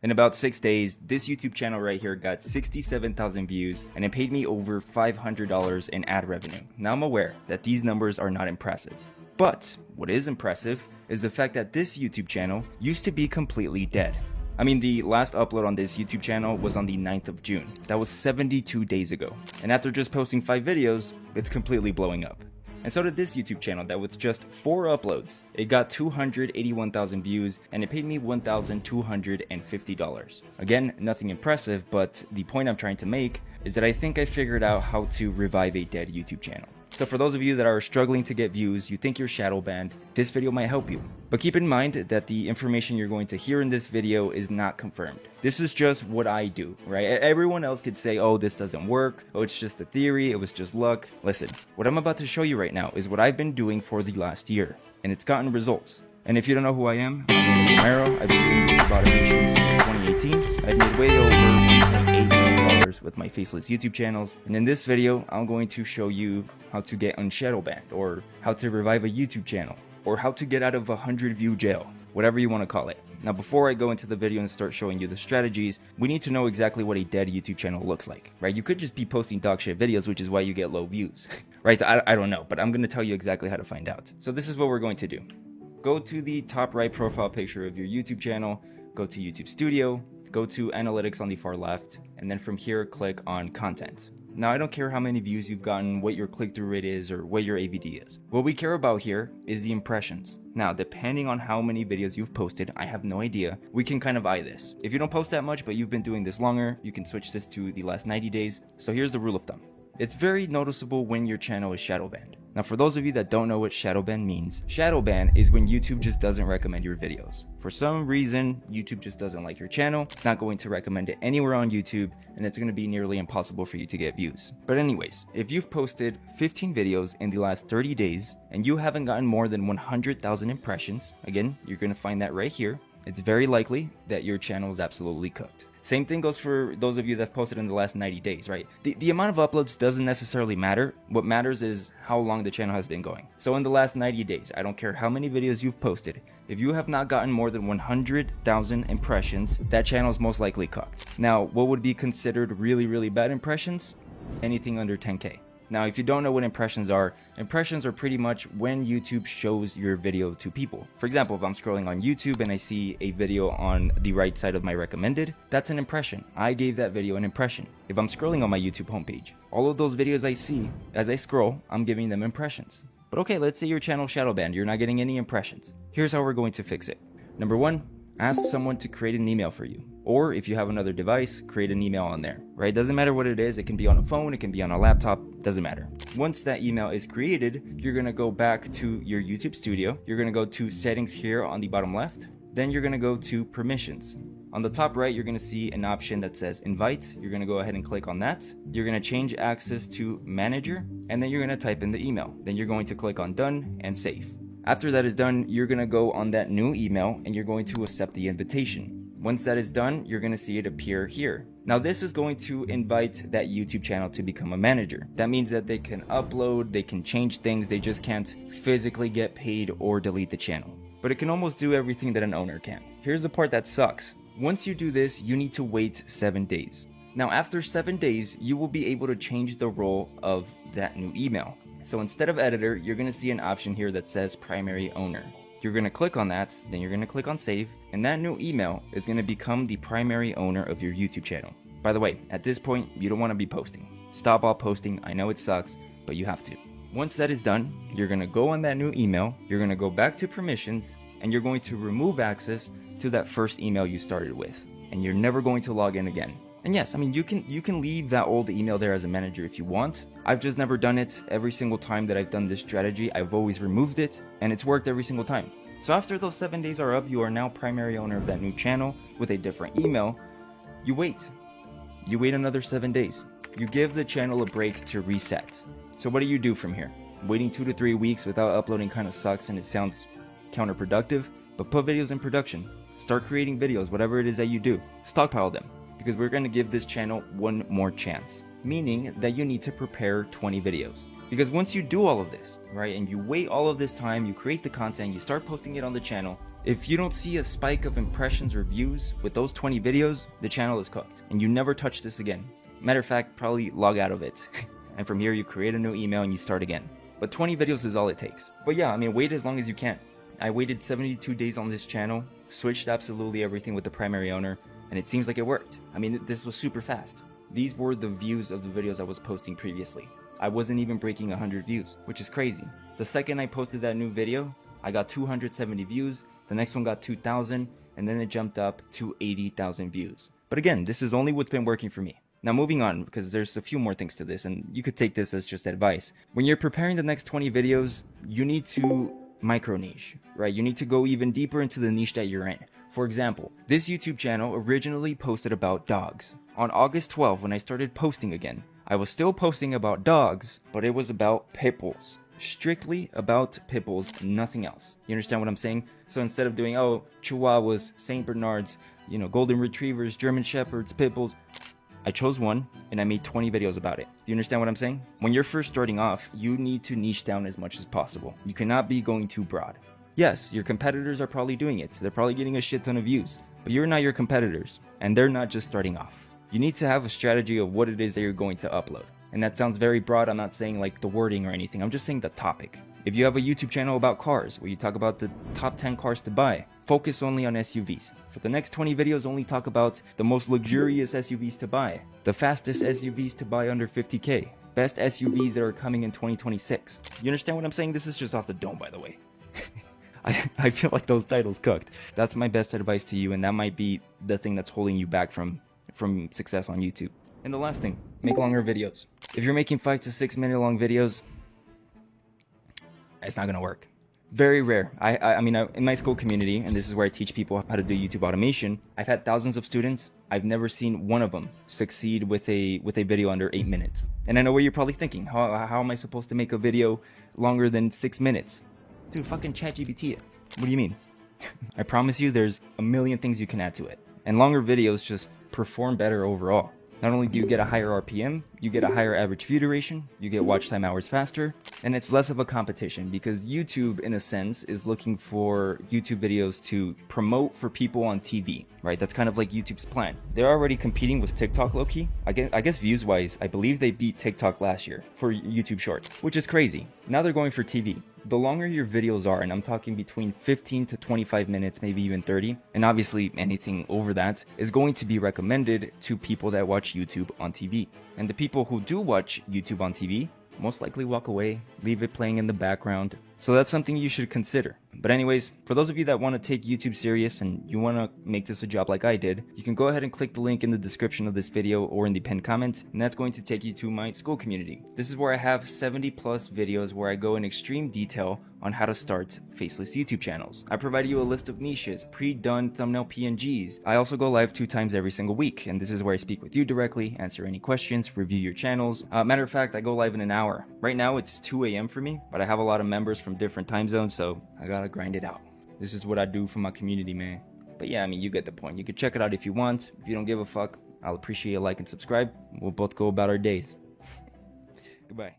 In about 6 days, this YouTube channel right here got 67,000 views and it paid me over $500 in ad revenue. Now I'm aware that these numbers are not impressive. But what is impressive is the fact that this YouTube channel used to be completely dead. I mean, the last upload on this YouTube channel was on the 9th of June. That was 72 days ago. And after just posting 5 videos, it's completely blowing up. And so did this YouTube channel that with just 4 uploads, it got 281,000 views and it paid me $1,250. Again, nothing impressive, but the point I'm trying to make is that I think I figured out how to revive a dead YouTube channel. So for those of you that are struggling to get views, you think you're shadow banned, this video might help you. But keep in mind that the information you're going to hear in this video is not confirmed. This is just what I do, right? Everyone else could say, oh, this doesn't work. Oh, it's just a theory. It was just luck. Listen, what I'm about to show you right now is what I've been doing for the last year, and it's gotten results. And if you don't know who I am, my name is Romero. I've been doing YouTube automation since 2018. I've made way over $1.8 million with my Faceless YouTube channels. And in this video, I'm going to show you how to get unshadowbanned, or how to revive a YouTube channel, or how to get out of 100 view jail, whatever you want to call it. Now, before I go into the video and start showing you the strategies, we need to know exactly what a dead YouTube channel looks like, right? You could just be posting dog shit videos, which is why you get low views, right? So I don't know, but I'm going to tell you exactly how to find out. So this is what we're going to do. Go to the top right profile picture of your YouTube channel, go to YouTube Studio, go to Analytics on the far left, and then from here, click on Content. Now, I don't care how many views you've gotten, what your click-through rate is, or what your AVD is. What we care about here is the impressions. Now, depending on how many videos you've posted, I have no idea, we can kind of eye this. If you don't post that much, but you've been doing this longer, you can switch this to the last 90 days. So here's the rule of thumb. It's very noticeable when your channel is shadow banned. Now, for those of you that don't know what shadow ban means, shadow ban is when YouTube just doesn't recommend your videos. For some reason, YouTube just doesn't like your channel, it's not going to recommend it anywhere on YouTube, and it's going to be nearly impossible for you to get views. But anyways, if you've posted 15 videos in the last 30 days, and you haven't gotten more than 100,000 impressions, again, you're going to find that right here, it's very likely that your channel is absolutely cooked. Same thing goes for those of you that have posted in the last 90 days, right? The amount of uploads doesn't necessarily matter. What matters is how long the channel has been going. So in the last 90 days, I don't care how many videos you've posted, if you have not gotten more than 100,000 impressions, that channel is most likely cooked. Now, what would be considered really, really bad impressions? Anything under 10K. Now, if you don't know what impressions are pretty much when YouTube shows your video to people. For example, if I'm scrolling on YouTube and I see a video on the right side of my recommended, that's an impression. I gave that video an impression. If I'm scrolling on my YouTube homepage, all of those videos I see, as I scroll, I'm giving them impressions. But okay, let's say your channel shadow banned, you're not getting any impressions. Here's how we're going to fix it. Number 1, ask someone to create an email for you. Or if you have another device, create an email on there, right? Doesn't matter what it is. It can be on a phone, it can be on a laptop, doesn't matter. Once that email is created, you're gonna go back to your YouTube Studio. You're gonna go to settings here on the bottom left. Then you're gonna go to permissions. On the top right, you're gonna see an option that says invite. You're gonna go ahead and click on that. You're gonna change access to manager, and then you're gonna type in the email. Then you're going to click on done and save. After that is done, you're gonna go on that new email and you're going to accept the invitation. Once that is done, you're going to see it appear here. Now, this is going to invite that YouTube channel to become a manager. That means that they can upload, they can change things, they just can't physically get paid or delete the channel. But it can almost do everything that an owner can. Here's the part that sucks. Once you do this, you need to wait 7 days. Now, after 7 days, you will be able to change the role of that new email. So instead of editor, you're going to see an option here that says primary owner. You're going to click on that, then you're going to click on save, and that new email is going to become the primary owner of your YouTube channel. By the way, at this point, you don't want to be posting. Stop all posting. I know it sucks, but you have to. Once that is done, you're going to go on that new email, you're going to go back to permissions, and you're going to remove access to that first email you started with, and you're never going to log in again. And yes, I mean, you can leave that old email there as a manager if you want. I've just never done it. Every single time that I've done this strategy, I've always removed it, and it's worked every single time. So after those 7 days are up, you are now primary owner of that new channel with a different email. You wait. You wait another 7 days. You give the channel a break to reset. So what do you do from here? Waiting 2 to 3 weeks without uploading kind of sucks and it sounds counterproductive, but put videos in production. Start creating videos, whatever it is that you do. Stockpile them, because we're going to give this channel one more chance. Meaning that you need to prepare 20 videos. Because once you do all of this, right, and you wait all of this time, you create the content, you start posting it on the channel, If you don't see a spike of impressions or views with those 20 videos, the channel is cooked and you never touch this again. Matter of fact, probably log out of it. And from here you create a new email and you start again. But 20 videos is all it takes. But yeah, I mean, wait as long as you can. I waited 72 days on this channel, switched absolutely everything with the primary owner, and it seems like it worked. I mean, this was super fast. These were the views of the videos I was posting previously. I wasn't even breaking 100 views, which is crazy. The second I posted that new video, I got 270 views, the next one got 2,000, and then it jumped up to 80,000 views. But again, this is only what's been working for me. Now moving on, because there's a few more things to this, and you could take this as just advice. When you're preparing the next 20 videos, you need to micro niche, right? You need to go even deeper into the niche that you're in. For example, this YouTube channel originally posted about dogs. On August 12, when I started posting again, I was still posting about dogs, but it was about pit bulls. Strictly about pit bulls, nothing else. You understand what I'm saying? So instead of doing, oh, Chihuahuas, Saint Bernards, Golden Retrievers, German Shepherds, pit bulls, I chose one and I made 20 videos about it. Do you understand what I'm saying? When you're first starting off, you need to niche down as much as possible. You cannot be going too broad. Yes, your competitors are probably doing it. They're probably getting a shit ton of views, but you're not your competitors, and they're not just starting off. You need to have a strategy of what it is that you're going to upload. And that sounds very broad. I'm not saying like the wording or anything. I'm just saying the topic. If you have a YouTube channel about cars where you talk about the top 10 cars to buy, focus only on SUVs. For the next 20 videos, only talk about the most luxurious SUVs to buy, the fastest SUVs to buy under 50K, best SUVs that are coming in 2026. You understand what I'm saying? This is just off the dome, by the way. I feel like those titles cooked. That's my best advice to you, and that might be the thing that's holding you back from success on YouTube. And the last thing, make longer videos. If you're making 5 to 6 minute long videos, it's not gonna work. Very rare. I mean, in my school community, and this is where I teach people how to do YouTube automation, I've had thousands of students. I've never seen one of them succeed with a video under 8 minutes. And I know what you're probably thinking. How am I supposed to make a video longer than 6 minutes? Dude, fucking ChatGPT it. What do you mean? I promise you there's a million things you can add to it. And longer videos just perform better overall. Not only do you get a higher RPM, you get a higher average view duration, you get watch time hours faster, and it's less of a competition because YouTube, in a sense, is looking for YouTube videos to promote for people on TV, right? That's kind of like YouTube's plan. They're already competing with TikTok low-key. I guess views-wise, I believe they beat TikTok last year for YouTube Shorts, which is crazy. Now they're going for TV. The longer your videos are, and I'm talking between 15 to 25 minutes, maybe even 30, and obviously anything over that, is going to be recommended to people that watch YouTube on TV. And the people who do watch YouTube on TV most likely walk away, leave it playing in the background. So that's something you should consider. But anyways, for those of you that want to take YouTube serious and you want to make this a job like I did, you can go ahead and click the link in the description of this video or in the pinned comment, and that's going to take you to my school community. This is where I have 70 plus videos where I go in extreme detail on how to start faceless YouTube channels. I provide you a list of niches, pre-done thumbnail PNGs. I also go live 2 times every single week, and this is where I speak with you directly, answer any questions, review your channels. Matter of fact, I go live in an hour. Right now it's 2 a.m. for me, but I have a lot of members from different time zones, so I gotta grind it out. This is what I do for my community, man. But yeah, I mean, you get the point. You can check it out if you want. If you don't give a fuck, I'll appreciate a like and subscribe. We'll both go about our days. Goodbye.